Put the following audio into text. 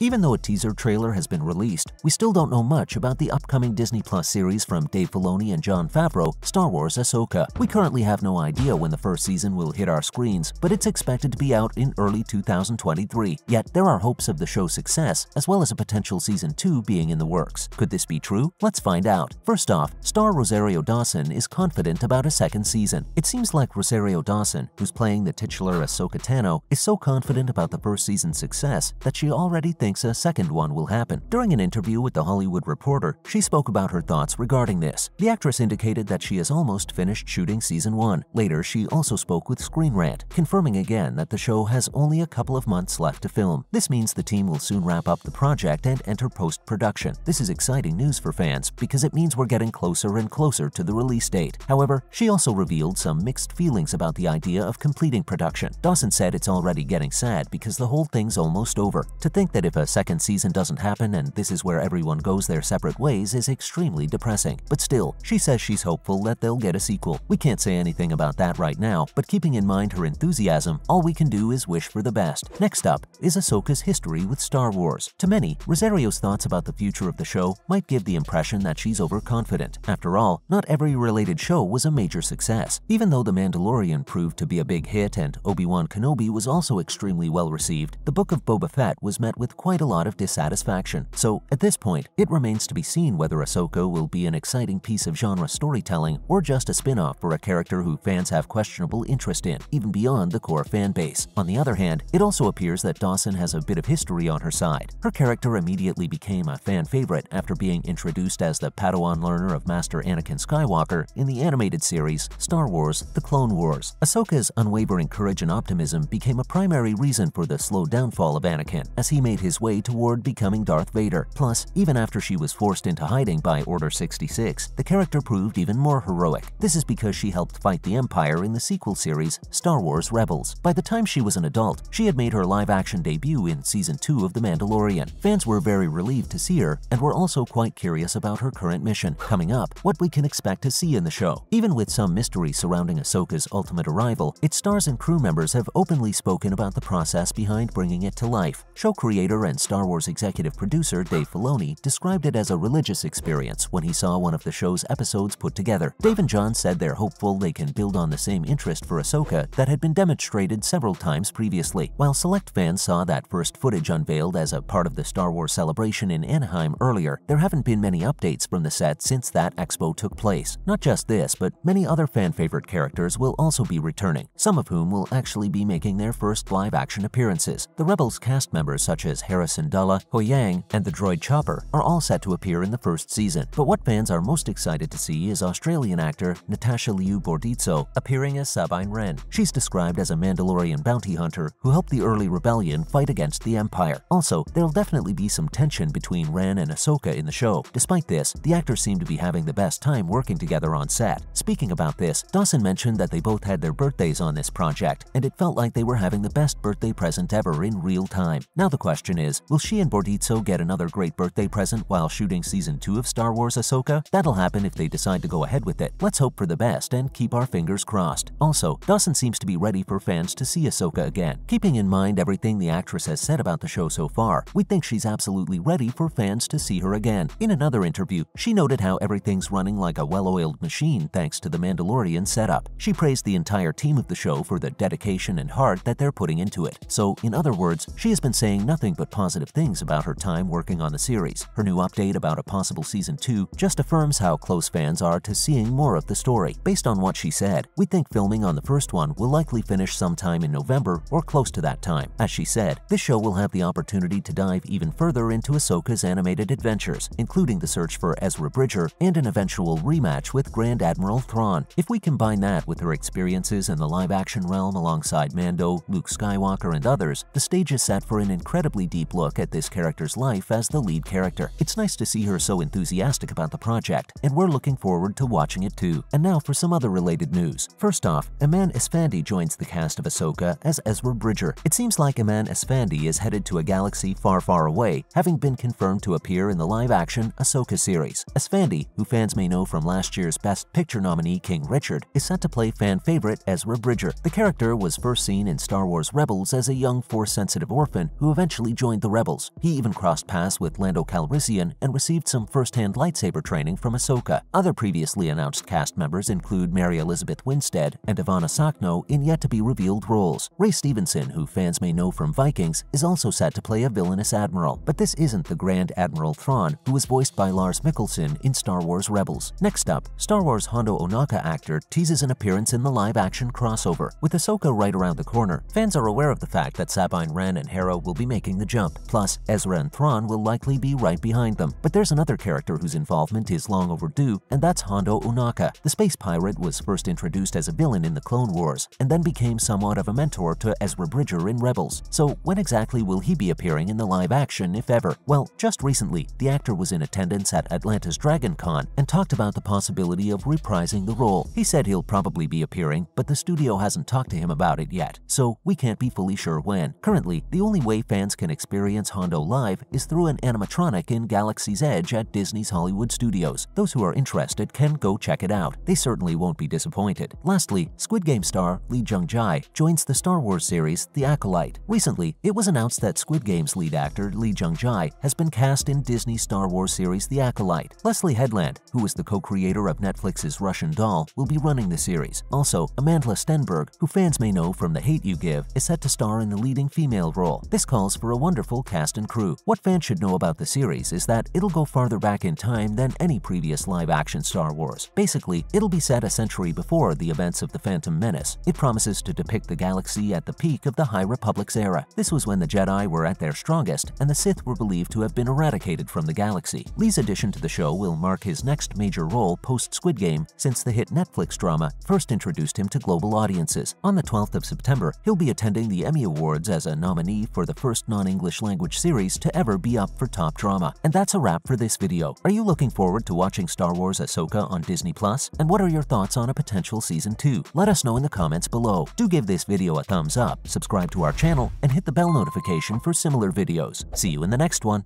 Even though a teaser trailer has been released, we still don't know much about the upcoming Disney Plus series from Dave Filoni and Jon Favreau, Star Wars Ahsoka. We currently have no idea when the first season will hit our screens, but it's expected to be out in early 2023. Yet there are hopes of the show's success, as well as a potential season 2 being in the works. Could this be true? Let's find out. First off, star Rosario Dawson is confident about a second season. It seems like Rosario Dawson, who's playing the titular Ahsoka Tano, is so confident about the first season's success that she already thinks a second one will happen. During an interview with The Hollywood Reporter, she spoke about her thoughts regarding this. The actress indicated that she has almost finished shooting season 1. Later, she also spoke with Screen Rant, confirming again that the show has only a couple of months left to film. This means the team will soon wrap up the project and enter post-production. This is exciting news for fans because it means we're getting closer and closer to the release date. However, she also revealed some mixed feelings about the idea of completing production. Dawson said it's already getting sad because the whole thing's almost over. To think that if a second season doesn't happen and this is where everyone goes their separate ways is extremely depressing. But still, she says she's hopeful that they'll get a sequel. We can't say anything about that right now, but keeping in mind her enthusiasm, all we can do is wish for the best. Next up is Ahsoka's history with Star Wars. To many, Rosario's thoughts about the future of the show might give the impression that she's overconfident. After all, not every related show was a major success. Even though The Mandalorian proved to be a big hit and Obi-Wan Kenobi was also extremely well received, the Book of Boba Fett was met with quite a lot of dissatisfaction. So, at this point, it remains to be seen whether Ahsoka will be an exciting piece of genre storytelling or just a spin-off for a character who fans have questionable interest in, even beyond the core fan base. On the other hand, it also appears that Dawson has a bit of history on her side. Her character immediately became a fan favorite after being introduced as the Padawan learner of Master Anakin Skywalker in the animated series Star Wars: The Clone Wars. Ahsoka's unwavering courage and optimism became a primary reason for the slow downfall of Anakin, as he made his way toward becoming Darth Vader. Plus, even after she was forced into hiding by Order 66, the character proved even more heroic. This is because she helped fight the Empire in the sequel series Star Wars Rebels. By the time she was an adult, she had made her live-action debut in Season 2 of The Mandalorian. Fans were very relieved to see her and were also quite curious about her current mission. Coming up, what we can expect to see in the show. Even with some mystery surrounding Ahsoka's ultimate arrival, its stars and crew members have openly spoken about the process behind bringing it to life. Show creator and Star Wars executive producer Dave Filoni described it as a religious experience when he saw one of the show's episodes put together. Dave and Jon said they're hopeful they can build on the same interest for Ahsoka that had been demonstrated several times previously. While select fans saw that first footage unveiled as a part of the Star Wars celebration in Anaheim earlier, there haven't been many updates from the set since that expo took place. Not just this, but many other fan-favorite characters will also be returning, some of whom will actually be making their first live-action appearances. The Rebels cast members such as Harrison Dulla, Ho Yang, and the droid Chopper are all set to appear in the first season. But what fans are most excited to see is Australian actor Natasha Liu Bordizzo appearing as Sabine Wren. She's described as a Mandalorian bounty hunter who helped the early rebellion fight against the Empire. Also, there'll definitely be some tension between Wren and Ahsoka in the show. Despite this, the actors seem to be having the best time working together on set. Speaking about this, Dawson mentioned that they both had their birthdays on this project, and it felt like they were having the best birthday present ever in real time. Now the question is, will she and Bordizzo get another great birthday present while shooting Season 2 of Star Wars Ahsoka? That'll happen if they decide to go ahead with it. Let's hope for the best and keep our fingers crossed. Also, Dawson seems to be ready for fans to see Ahsoka again. Keeping in mind everything the actress has said about the show so far, we think she's absolutely ready for fans to see her again. In another interview, she noted how everything's running like a well-oiled machine thanks to the Mandalorian setup. She praised the entire team of the show for the dedication and heart that they're putting into it. So, in other words, she has been saying nothing but positive things about her time working on the series. Her new update about a possible Season 2 just affirms how close fans are to seeing more of the story. Based on what she said, we think filming on the first one will likely finish sometime in November or close to that time. As she said, this show will have the opportunity to dive even further into Ahsoka's animated adventures, including the search for Ezra Bridger and an eventual rematch with Grand Admiral Thrawn. If we combine that with her experiences in the live-action realm alongside Mando, Luke Skywalker, and others, the stage is set for an incredibly deep look at this character's life as the lead character. It's nice to see her so enthusiastic about the project, and we're looking forward to watching it too. And now for some other related news. First off, Eman Esfandi joins the cast of Ahsoka as Ezra Bridger. It seems like Eman Esfandi is headed to a galaxy far, far away, having been confirmed to appear in the live-action Ahsoka series. Esfandi, who fans may know from last year's Best Picture nominee King Richard, is set to play fan favorite Ezra Bridger. The character was first seen in Star Wars Rebels as a young Force-sensitive orphan who eventually joined joined the Rebels. He even crossed paths with Lando Calrissian and received some first-hand lightsaber training from Ahsoka. Other previously announced cast members include Mary Elizabeth Winstead and Ivana Sakno in yet-to-be-revealed roles. Ray Stevenson, who fans may know from Vikings, is also set to play a villainous admiral, but this isn't the Grand Admiral Thrawn, who was voiced by Lars Mikkelsen in Star Wars Rebels. Next up, Star Wars Hondo Ohnaka actor teases an appearance in the live-action crossover. With Ahsoka right around the corner, fans are aware of the fact that Sabine Wren and Hera will be making the jump. Plus, Ezra and Thrawn will likely be right behind them. But there's another character whose involvement is long overdue, and that's Hondo Ohnaka. The space pirate was first introduced as a villain in the Clone Wars, and then became somewhat of a mentor to Ezra Bridger in Rebels. So when exactly will he be appearing in the live action, if ever? Well, just recently, the actor was in attendance at Atlanta's Dragon Con and talked about the possibility of reprising the role. He said he'll probably be appearing, but the studio hasn't talked to him about it yet, so we can't be fully sure when. Currently, the only way fans can experience Hondo live is through an animatronic in Galaxy's Edge at Disney's Hollywood Studios. Those who are interested can go check it out. They certainly won't be disappointed. Lastly, Squid Game star Lee Jung-jae joins the Star Wars series The Acolyte. Recently, it was announced that Squid Game's lead actor Lee Jung-jae has been cast in Disney's Star Wars series The Acolyte. Leslie Headland, who was the co-creator of Netflix's Russian Doll, will be running the series. Also, Amanda Stenberg, who fans may know from The Hate U Give, is set to star in the leading female role. This calls for a wonderful cast and crew. What fans should know about the series is that it'll go farther back in time than any previous live-action Star Wars. Basically, it'll be set a century before the events of The Phantom Menace. It promises to depict the galaxy at the peak of the High Republic's era. This was when the Jedi were at their strongest, and the Sith were believed to have been eradicated from the galaxy. Lee's addition to the show will mark his next major role post-Squid Game, since the hit Netflix drama first introduced him to global audiences. On the 12th of September, he'll be attending the Emmy Awards as a nominee for the first non-English language series to ever be up for top drama. And that's a wrap for this video. Are you looking forward to watching Star Wars Ahsoka on Disney+? And what are your thoughts on a potential Season 2? Let us know in the comments below. Do give this video a thumbs up, subscribe to our channel, and hit the bell notification for similar videos. See you in the next one.